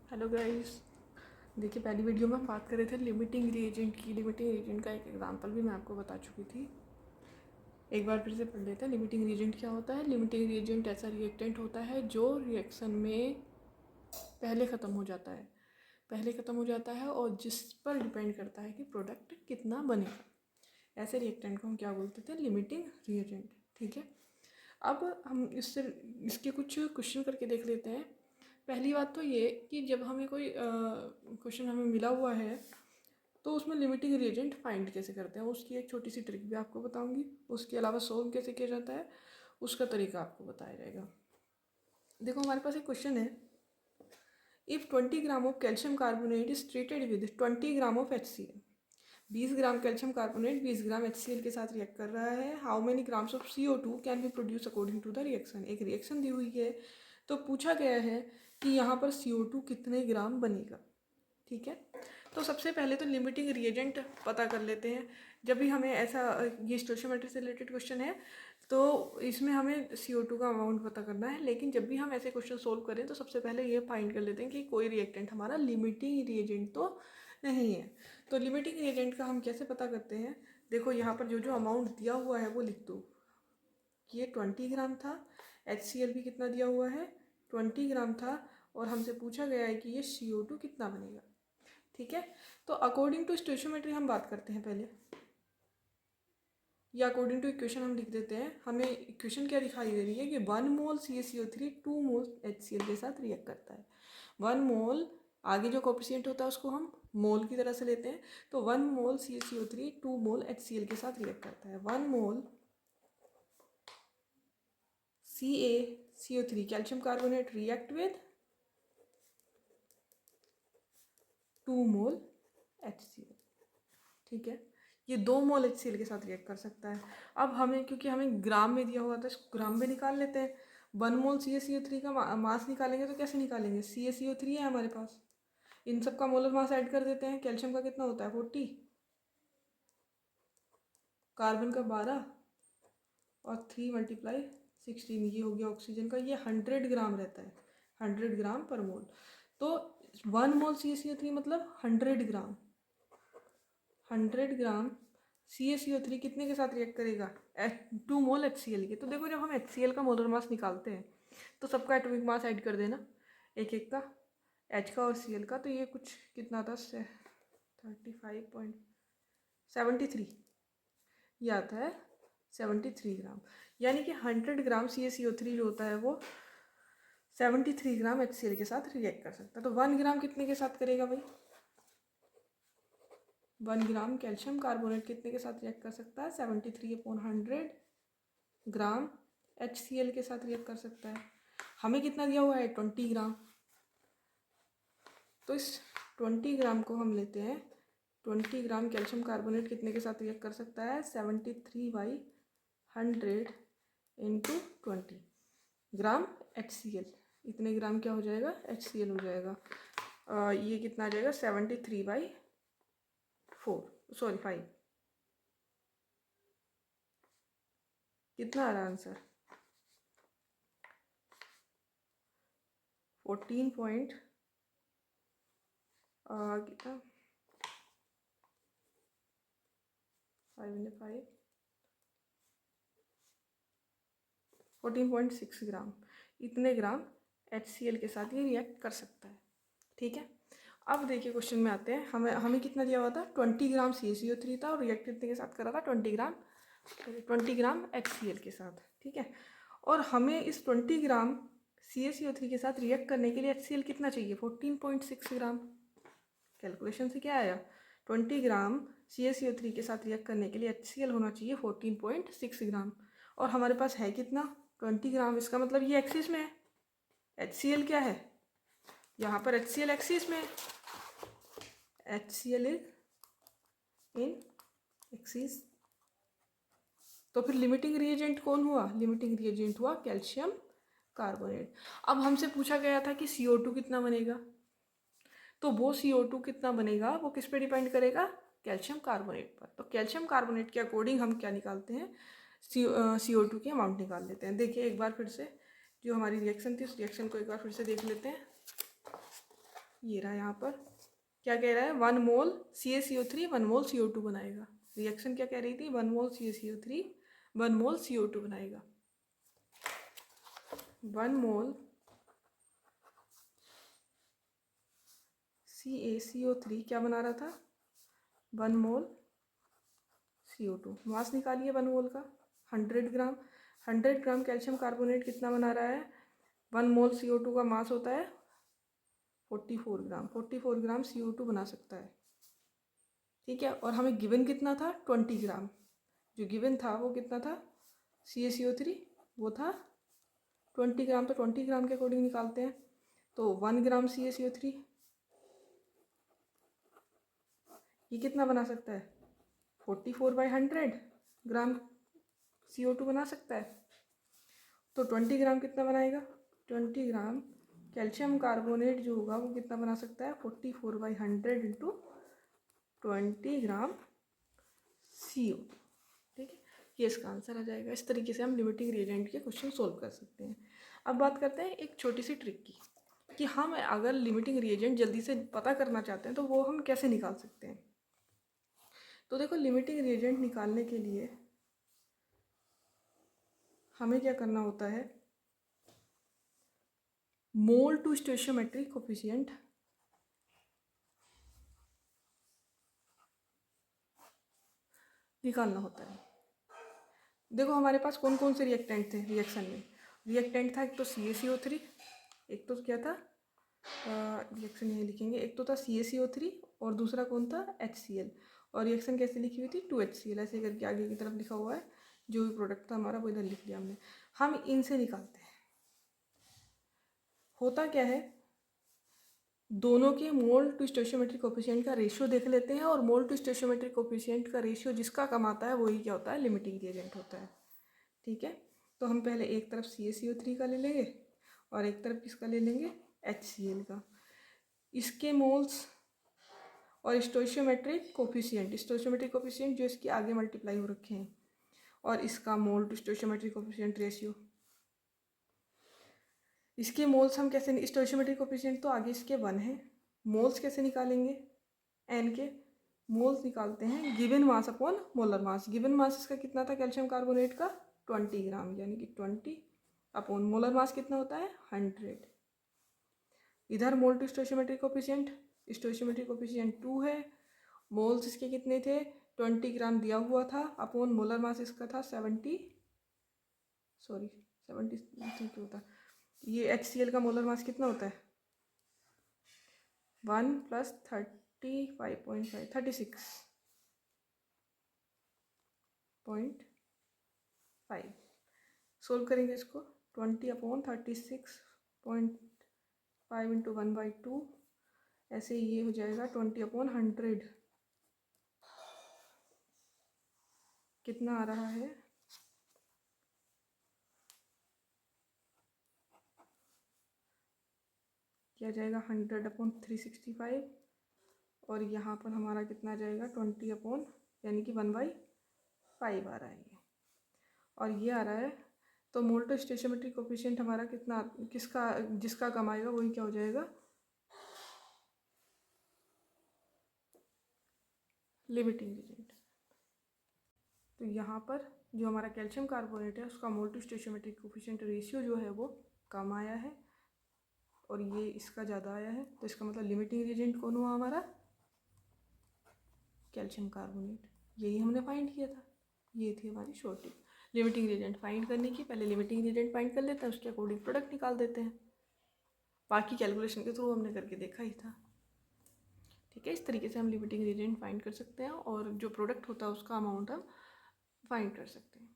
Hello guys. देखिए, पहली video में हम बात कर रहे थे लिमिटिंग रिएजेंट की। लिमिटिंग रिएजेंट का एक एग्जांपल भी मैं आपको बता चुकी थी। एक बार फिर से पढ़ लेते हैं। लिमिटिंग रिएजेंट क्या होता है? लिमिटिंग रिएजेंट ऐसा रिएक्टेंट होता है जो रिएक्शन में पहले ख़त्म हो जाता है और जिस पर डिपेंड करता है कि प्रोडक्ट कितना बनेगा। ऐसे रिएक्टेंट को हम क्या बोलते थे? Limiting reagent. ठीक है, अब हम इसके कुछ क्वेश्चन करके देख लेते हैं। पहली बात तो ये कि जब हमें कोई क्वेश्चन हमें मिला हुआ है तो उसमें लिमिटिंग रिएजेंट फाइंड कैसे करते हैं, उसकी एक छोटी सी ट्रिक भी आपको बताऊंगी। उसके अलावा सोल्व कैसे किया जाता है उसका तरीका आपको बताया जाएगा। देखो, हमारे पास एक क्वेश्चन है। If 20 gram of calcium carbonate is treated with 20 gram of HCl। 20 gram calcium carbonate 20 gram HCl के साथ रिएक्ट कर रहा है। How many grams of CO2 can be produce according to the reaction. एक रिएक्शन दी हुई है तो पूछा गया है कि यहाँ पर CO2 कितने ग्राम बनेगा। ठीक है, तो सबसे पहले तो लिमिटिंग रिएजेंट पता कर लेते हैं। जब भी हमें ऐसा, ये स्टोइचियोमेट्री से रिलेटेड क्वेश्चन है तो इसमें हमें CO2 का अमाउंट पता करना है। लेकिन जब भी हम ऐसे क्वेश्चन सोल्व करें तो सबसे पहले ये फाइंड कर लेते हैं कि कोई रिएक्टेंट हमारा लिमिटिंग रिएजेंट तो नहीं है। तो लिमिटिंग रिएजेंट का हम कैसे पता करते हैं? देखो, यहाँ पर जो जो अमाउंट दिया हुआ है वो लिख दो। ये 20 ग्राम था। HCl भी कितना दिया हुआ है? 20 ग्राम था। और हमसे पूछा गया है कि ये CO2 कितना बनेगा। ठीक है, तो अकॉर्डिंग टू स्टोइचियोमेट्री हम बात करते हैं पहले, या अकॉर्डिंग टू इक्वेशन हम लिख देते हैं। हमें इक्वेशन क्या दिखाई दे रही है कि 1 मोल CaCO3 2 मोल HCl के साथ रिएक्ट करता है। 1 मोल, आगे जो कोफिशिएंट होता है उसको हम मोल की तरह से लेते हैं। तो 1 मोल CaCO3 2 मोल HCl के साथ रिएक्ट करता है। 1 मोल CaCO3 calcium carbonate react with 2 mole HCl। ठीक है, ये 2 मोल HCl के साथ रिएक्ट कर सकता है। अब हमें, क्योंकि हमें ग्राम में दिया हुआ था, इसको ग्राम में निकाल लेते हैं। 1 मोल CaCO3 का मास निकालेंगे तो कैसे निकालेंगे? CaCO3 है हमारे पास, इन सब का मोलर मास ऐड कर देते हैं। कैल्शियम का कितना होता है? 40, कार्बन का 12 और 3 × 16, ये हो गया ऑक्सीजन का। ये 100 ग्राम रहता है, 100 ग्राम पर मोल। तो 1 मोल CaCO3 मतलब 100 ग्राम। 100 ग्राम CaCO3 कितने के साथ रिएक्ट करेगा? 2 मोल HCl के। तो देखो, जब हम HCl का मोलर मास निकालते हैं तो सबका एटॉमिक मास ऐड कर देना, एक एक का, H का और Cl का। तो ये कुछ कितना था? 35.73, ये आता है 73 ग्राम। यानी कि 100 ग्राम CaCO3 जो होता है वो 73 ग्राम HCl के साथ रिएक्ट कर सकता है। तो 1 ग्राम कितने के साथ करेगा भाई? 1 ग्राम कैल्शियम कार्बोनेट कितने के साथ रिएक्ट कर सकता है? 73/100 ग्राम HCl के साथ रिएक्ट कर सकता है। हमें कितना दिया हुआ है? 20 ग्राम। तो इस 20 ग्राम को हम लेते हैं। 20 ग्राम कैल्शियम कार्बोनेट कितने के साथ रिएक्ट कर सकता है? 73/100 इंटू 20 ग्राम HCl। इतने ग्राम क्या हो जाएगा? HCl हो जाएगा। ये कितना आ जाएगा? 5। कितना आ रहा आंसर? 14 पॉइंट कितना? 5 × 5 14.6 ग्राम। इतने ग्राम HCl के साथ ये रिएक्ट कर सकता है। ठीक है, अब देखिए क्वेश्चन में आते हैं। हमें कितना दिया हुआ था? 20 ग्राम CaCO3 था और रिएक्ट कितने के साथ कर रहा था? 20 ग्राम HCl के साथ। ठीक है, और हमें इस 20 ग्राम CaCO3 के साथ रिएक्ट करने के लिए HCl कितना चाहिए? 14.6 ग्राम। कैलकुलेशन से क्या आया? 20 ग्राम CaCO3 के साथ रिएक्ट करने के लिए HCl होना चाहिए 14.6 ग्राम। और हमारे पास है कितना? 20 ग्राम। इसका मतलब ये एक्सिस में है। HCl क्या है? यहाँ पर HCl एक्सिस में है। HCl is in axis. तो फिर लिमिटिंग रिएजेंट कौन हुआ? लिमिटिंग रिएजेंट हुआ कैल्शियम कार्बोनेट। अब हमसे पूछा गया था कि CO2 कितना बनेगा, तो वो CO2 कितना बनेगा वो किस पे डिपेंड करेगा? कैल्शियम कार्बोनेट पर। तो कैल्शियम कार्बोनेट के अकॉर्डिंग हम क्या निकालते हैं? CO2 की अमाउंट निकाल लेते हैं। देखिए एक बार फिर से जो हमारी रिएक्शन थी उस रिएक्शन को एक बार फिर से देख लेते हैं। ये रहा यहाँ पर क्या कह रहा है, 1 मोल CaCO3 1 मोल CO2 बनाएगा। रिएक्शन क्या कह रही थी, 1 मोल CaCO3 1 मोल CO2 बनाएगा। 1 मोल CaCO3 क्या बना रहा था, 1 मोल CO2। मास निकालिए 1 मोल का, 100 ग्राम। 100 ग्राम कैल्शियम कार्बोनेट कितना बना रहा है, 1 मोल CO2 का मास होता है 44 ग्राम। 44 ग्राम CO2 बना सकता है, ठीक है। और हमें गिवन कितना था, 20 ग्राम। जो गिवन था वो कितना था, CaCO3 वो था 20 ग्राम। तो 20 ग्राम के अकॉर्डिंग निकालते हैं। तो 1 ग्राम CaCO3 ये कितना बना सकता है, 44/100 ग्राम CO2 बना सकता है। तो 20 ग्राम कितना बनाएगा, 20 ग्राम कैल्शियम कार्बोनेट जो होगा वो कितना बना सकता है, 44/100 इंटू 20 ग्राम CO2, ठीक है। ये इसका आंसर आ जाएगा। इस तरीके से हम लिमिटिंग रिएजेंट के क्वेश्चन सोल्व कर सकते हैं। अब बात करते हैं एक छोटी सी ट्रिक की, कि हम अगर लिमिटिंग रिएजेंट जल्दी से पता करना चाहते हैं तो वो हम कैसे निकाल सकते हैं। तो देखो, लिमिटिंग रिएजेंट निकालने के लिए हमें क्या करना होता है, मोल टू स्टोइचियोमेट्रिक कोफिशिएंट निकालना होता है। देखो हमारे पास कौन कौन से रिएक्टेंट थे रिएक्शन में। रिएक्टेंट था एक तो CaCO3, एक तो क्या था, रिएक्शन यही लिखेंगे, एक तो था CaCO3 और दूसरा कौन था, HCl। और रिएक्शन कैसे लिखी हुई थी, 2HCl ऐसे करके आगे की तरफ लिखा हुआ है। जो भी प्रोडक्ट था हमारा वो इधर लिख लिया हमने। हम इनसे निकालते हैं। होता क्या है, दोनों के मोल टू स्टोइचियोमेट्रिक कोफिशिएंट का रेशियो देख लेते हैं, और मोल टू स्टोइचियोमेट्रिक कोफिशिएंट का रेशियो जिसका कम आता है वही क्या होता है, लिमिटिंग रिएजेंट होता है, ठीक है। तो हम पहले एक तरफ CaCO3 का ले लेंगे और एक तरफ किसका ले लेंगे, HCl का। इसके मोल्स और स्टोइचियोमेट्रिक कोफिशिएंट जो इसके आगे मल्टीप्लाई हो रखे हैं, और इसका मोल टू स्टोइचियोमेट्रिक कोफिशिएंट रेशियो। इसके मोल्स हम कैसे, स्टोइचियोमेट्रिक कोफिशिएंट तो आगे इसके 1 है। मोल्स कैसे निकालेंगे, एन के मोल्स निकालते हैं given mass upon molar mass. Given mass इसका कितना था कैल्शियम कार्बोनेट का, 20 ग्राम, यानी कि 20 अपॉन मोलर मास कितना होता है, 100। इधर मोल टू स्टोइचियोमेट्रिक कोफिशिएंट 2 है। मोल्स इसके कितने थे, 20 ग्राम दिया हुआ था, अपॉन मोलर मास इसका था 70 क्यों होता, ये HCl का मोलर मास कितना होता है, 1 + 35.5 36.5। सोल्व करेंगे इसको, 20/36.5 इंटू 1/2, ऐसे ये हो जाएगा 20/100। कितना आ रहा है, क्या जाएगा 100/365, और यहाँ पर हमारा कितना जाएगा 20 यानी कि 1/5 आ रहा है ये, और ये आ रहा है। तो मोल टू स्टोइचियोमेट्रिक कोफिशिएंट हमारा कितना, किसका, जिसका कम आएगा वही क्या हो जाएगा, लिमिटिंग रिएजेंट। तो यहाँ पर जो हमारा कैल्शियम कार्बोनेट है उसका मोल टू स्टोइचियोमेट्रिक कोफिशिएंट रेशियो जो है वो कम आया है, और ये इसका ज़्यादा आया है। तो इसका मतलब लिमिटिंग रिएजेंट कौन हुआ हमारा, कैल्शियम कार्बोनेट। यही हमने फाइंड किया था। ये थी हमारी short tip. Limiting reagent find करने की, पहले लिमिटिंग रिएजेंट फाइंड कर लेते हैं, उसके अकॉर्डिंग प्रोडक्ट निकाल देते हैं। बाकी कैलकुलेशन के थ्रू हमने करके देखा ही था, ठीक है। इस तरीके से हम लिमिटिंग रिएजेंट फाइंड कर सकते हैं, और जो प्रोडक्ट होता है उसका अमाउंट हम फाइंड कर सकते हैं।